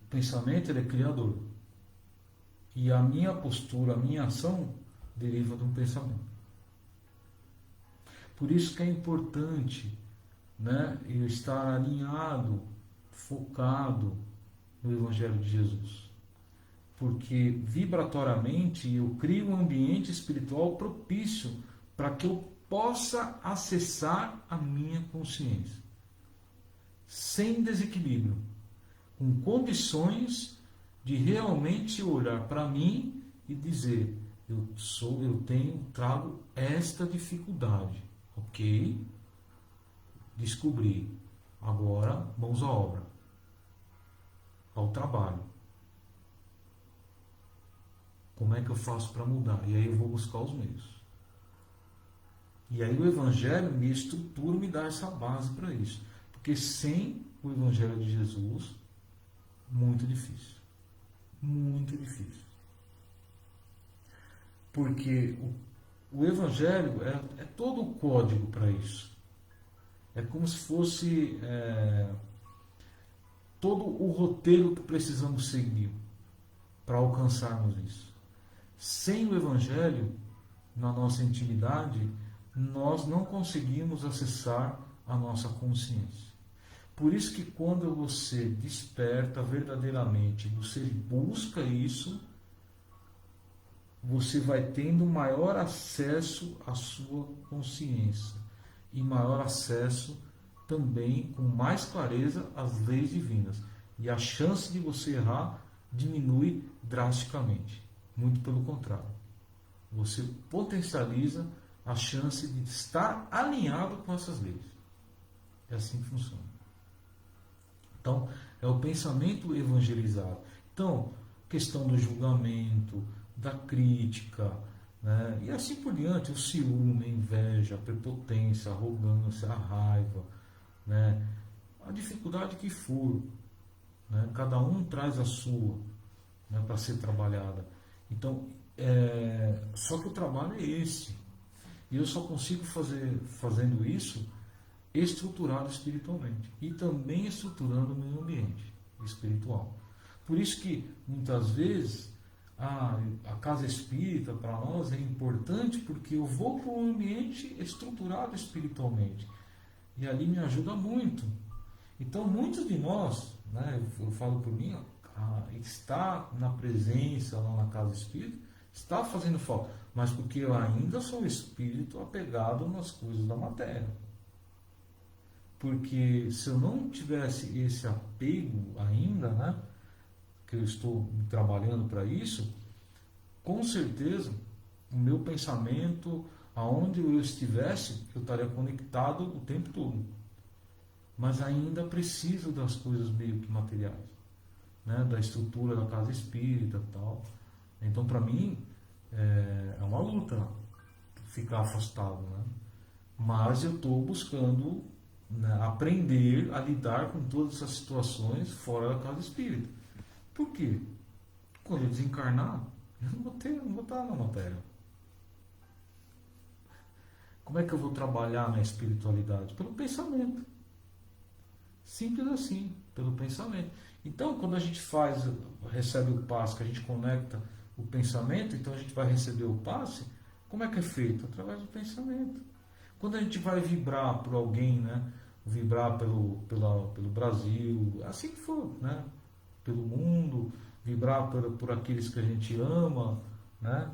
o pensamento ele é criador, e a minha postura, a minha ação deriva de um pensamento. Por isso que é importante, né, eu estar alinhado, focado no Evangelho de Jesus, porque vibratoriamente eu crio um ambiente espiritual propício para que eu possa acessar a minha consciência sem desequilíbrio, com condições de realmente olhar para mim e dizer: trago esta dificuldade, ok? Descobri, agora mãos à obra, ao trabalho. Como é que eu faço para mudar? E aí eu vou buscar os meios. E aí o Evangelho me estrutura, me dá essa base para isso. Porque sem o Evangelho de Jesus, muito difícil. Muito difícil. Porque o Evangelho é todo o código para isso. É como se fosse todo o roteiro que precisamos seguir para alcançarmos isso. Sem o Evangelho, na nossa intimidade, nós não conseguimos acessar a nossa consciência. Por isso que quando você desperta verdadeiramente, você busca isso, você vai tendo maior acesso à sua consciência e maior acesso também, com mais clareza, às leis divinas. E a chance de você errar diminui drasticamente. Muito pelo contrário. Você potencializa a chance de estar alinhado com essas leis. É assim que funciona. Então, é o pensamento evangelizado. Então, questão do julgamento, da crítica, né? E assim por diante, o ciúme, a inveja, a prepotência, a arrogância, a raiva, né? A dificuldade que for, né? Cada um traz a sua, né? Para ser trabalhada. Então, só que o trabalho é esse. E eu só consigo fazendo isso estruturado espiritualmente e também estruturando o meio ambiente espiritual. Por isso que muitas vezes a casa espírita para nós é importante, porque eu vou para um ambiente estruturado espiritualmente e ali me ajuda muito. Então muitos de nós, né, eu falo por mim, está na presença lá na casa espírita, está fazendo falta, mas porque eu ainda sou um espírito apegado nas coisas da matéria. Porque se eu não tivesse esse apego ainda, né, que eu estou trabalhando para isso, com certeza o meu pensamento, aonde eu estivesse, eu estaria conectado o tempo todo. Mas ainda preciso das coisas meio que materiais, né, da estrutura da casa espírita e tal. Então, para mim, é uma luta ficar afastado, né? Mas eu estou buscando, né, aprender a lidar com todas essas situações fora da casa espírita. Por quê? Quando eu desencarnar, eu não vou estar na matéria. Como é que eu vou trabalhar na espiritualidade? Pelo pensamento. Simples assim, pelo pensamento. Então, quando a gente recebe o passe, que a gente conecta o pensamento, então a gente vai receber o passe, como é que é feito? Através do pensamento. Quando a gente vai vibrar por alguém, né? Vibrar pelo Brasil, assim que for, né? Pelo mundo, vibrar por aqueles que a gente ama, né?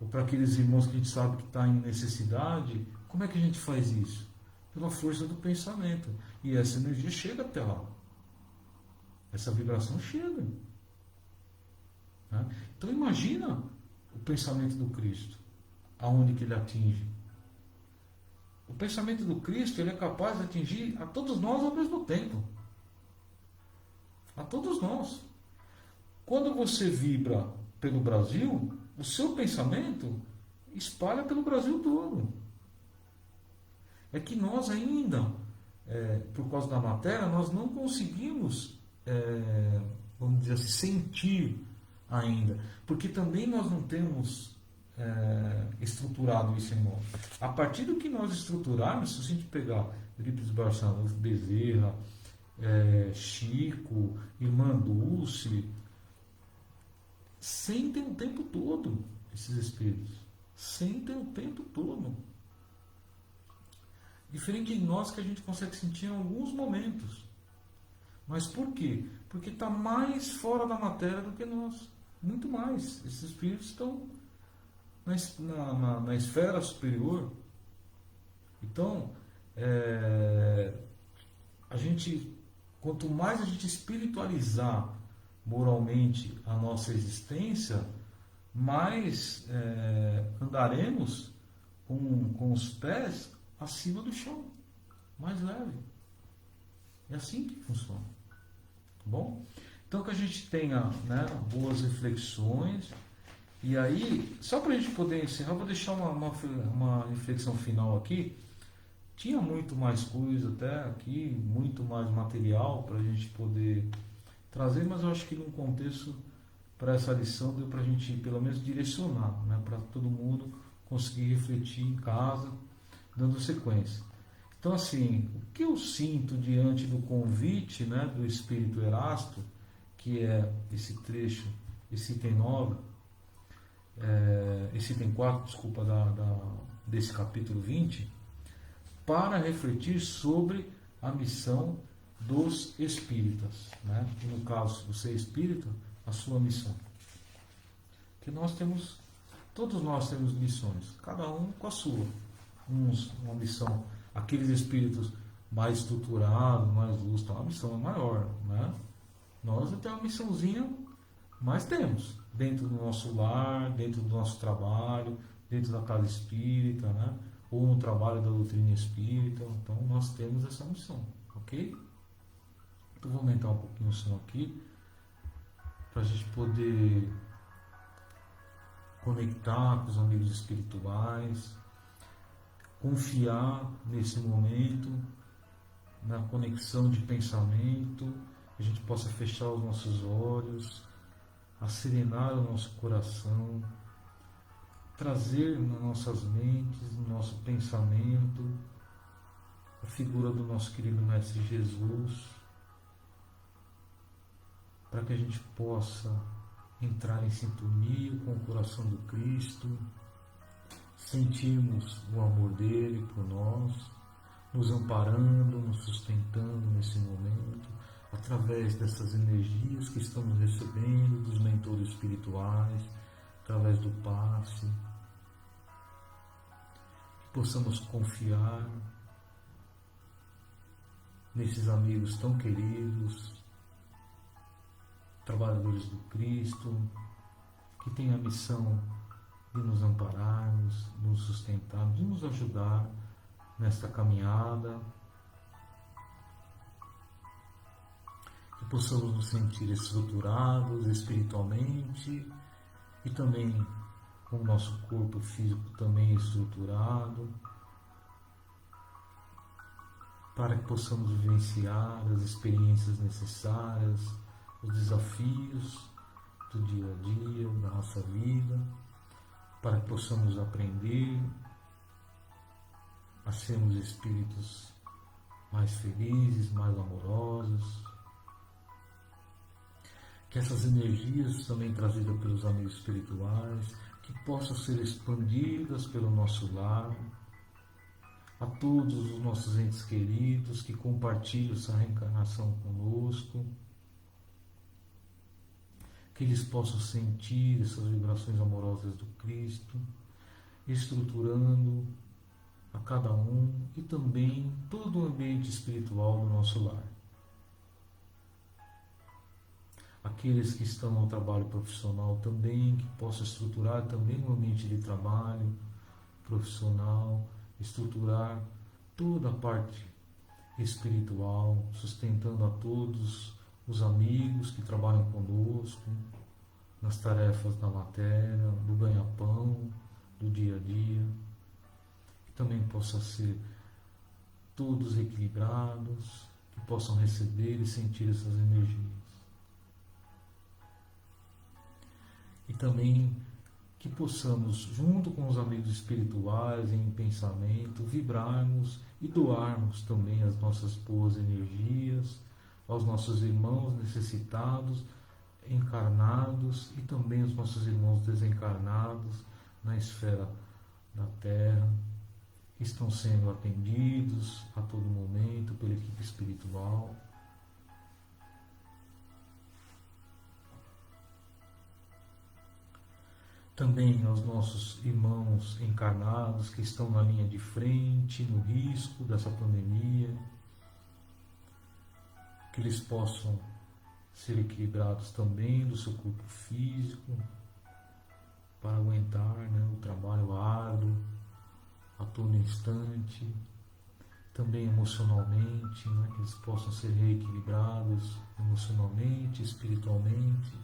Ou para aqueles irmãos que a gente sabe que está em necessidade, como é que a gente faz isso? Pela força do pensamento. E essa energia chega até lá. Essa vibração chega. Né? Então imagina o pensamento do Cristo, aonde que ele atinge. O pensamento do Cristo, ele é capaz de atingir a todos nós ao mesmo tempo. A todos nós. Quando você vibra pelo Brasil, o seu pensamento espalha pelo Brasil todo. É que nós ainda, por causa da matéria, nós não conseguimos, vamos dizer assim, sentir ainda. Porque também nós não temos estruturado isso em nós. A partir do que nós estruturarmos, se a gente pegar Eurípides Barçanufo, Bezerra, Chico, Irmã Dulce, sentem o tempo todo esses espíritos. Sentem o tempo todo. Diferente de nós, que a gente consegue sentir em alguns momentos. Mas por quê? Porque está mais fora da matéria do que nós. Muito mais. Esses espíritos estão na esfera superior. Então, quanto mais a gente espiritualizar moralmente a nossa existência, mais andaremos com os pés acima do chão, mais leve. É assim que funciona. Tá bom? Então, que a gente tenha, né, boas reflexões. E aí, só para a gente poder encerrar, vou deixar uma reflexão final aqui. Tinha muito mais coisa até aqui, muito mais material para a gente poder trazer, mas eu acho que num contexto, para essa lição, deu para a gente pelo menos direcionar, né, para todo mundo conseguir refletir em casa, dando sequência. Então, assim, o que eu sinto diante do convite, né, do Espírito Erasto, que é esse trecho, esse item 9, esse item 4, desculpa, desse capítulo 20, para refletir sobre a missão dos espíritas, né? E no caso, você é espírita, a sua missão. Que todos nós temos missões, cada um com a sua. Uns uma missão, aqueles espíritos mais estruturados, mais lúcidos, a missão é maior, né? Nós temos uma missãozinha, mas temos, dentro do nosso lar, dentro do nosso trabalho, dentro da casa espírita, né? Ou no trabalho da doutrina espírita, então nós temos essa missão, ok? Então vou aumentar um pouquinho o som aqui, para a gente poder conectar com os amigos espirituais, confiar nesse momento, na conexão de pensamento, que a gente possa fechar os nossos olhos, acerenar o nosso coração, trazer nas nossas mentes, no nosso pensamento, a figura do nosso querido Mestre Jesus, para que a gente possa entrar em sintonia com o coração do Cristo, sentirmos o amor dele por nós, nos amparando, nos sustentando nesse momento, através dessas energias que estamos recebendo dos mentores espirituais, através do passe, que possamos confiar nesses amigos tão queridos, trabalhadores do Cristo, que têm a missão de nos ampararmos, nos sustentarmos, de nos ajudar nesta caminhada, que possamos nos sentir estruturados espiritualmente e também com o nosso corpo físico também estruturado, para que possamos vivenciar as experiências necessárias, os desafios do dia a dia, da nossa vida, para que possamos aprender a sermos espíritos mais felizes, mais amorosos. Que essas energias também trazidas pelos amigos espirituais, que possam ser expandidas pelo nosso lar, a todos os nossos entes queridos que compartilham essa reencarnação conosco, que eles possam sentir essas vibrações amorosas do Cristo, estruturando a cada um e também todo o ambiente espiritual do nosso lar. Aqueles que estão no trabalho profissional também, que possam estruturar também o ambiente de trabalho profissional, estruturar toda a parte espiritual, sustentando a todos os amigos que trabalham conosco nas tarefas da matéria, do ganha-pão, do dia a dia, que também possam ser todos equilibrados, que possam receber e sentir essas energias. E também que possamos, junto com os amigos espirituais, em pensamento, vibrarmos e doarmos também as nossas boas energias aos nossos irmãos necessitados, encarnados, e também os nossos irmãos desencarnados na esfera da Terra, que estão sendo atendidos a todo momento pela equipe espiritual. Também aos nossos irmãos encarnados que estão na linha de frente, no risco dessa pandemia, que eles possam ser equilibrados também do seu corpo físico, para aguentar, né, o trabalho árduo a todo instante, também emocionalmente, né, que eles possam ser reequilibrados emocionalmente, espiritualmente,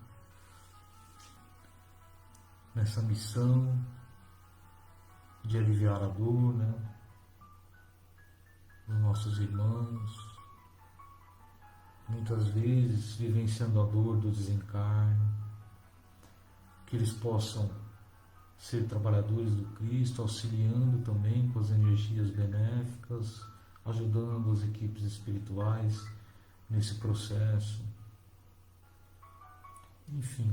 nessa missão de aliviar a dor, né, dos nossos irmãos, muitas vezes vivenciando a dor do desencarne, que eles possam ser trabalhadores do Cristo, auxiliando também com as energias benéficas, ajudando as equipes espirituais nesse processo. Enfim,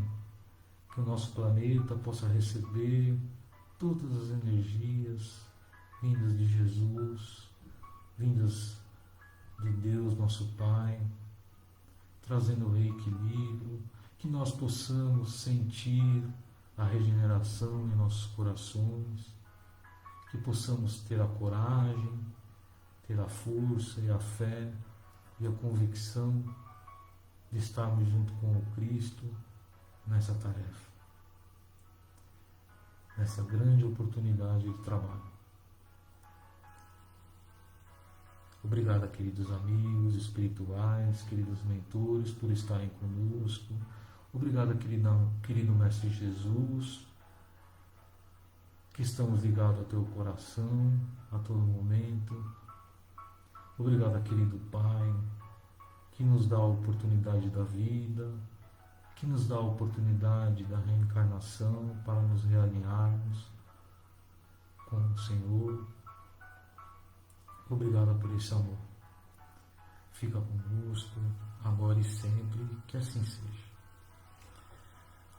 que o nosso planeta possa receber todas as energias vindas de Jesus, vindas de Deus, nosso Pai, trazendo o reequilíbrio, que nós possamos sentir a regeneração em nossos corações, que possamos ter a coragem, ter a força e a fé e a convicção de estarmos junto com o Cristo nessa tarefa, nessa grande oportunidade de trabalho. Obrigado, queridos amigos espirituais, queridos mentores, por estarem conosco. Obrigado, querido Mestre Jesus, que estamos ligados ao teu coração a todo momento. Obrigado, querido Pai, que nos dá a oportunidade da vida, que nos dá a oportunidade da reencarnação para nos realinharmos com o Senhor. Obrigado por esse amor. Fica conosco, agora e sempre, que assim seja.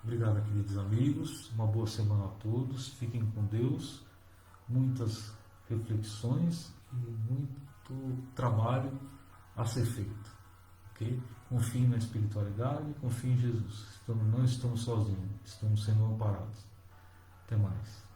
Obrigado, queridos amigos. Uma boa semana a todos. Fiquem com Deus. Muitas reflexões e muito trabalho a ser feito. Okay? Confiem na espiritualidade, confiem em Jesus. Não estamos sozinhos, estamos sendo amparados. Até mais.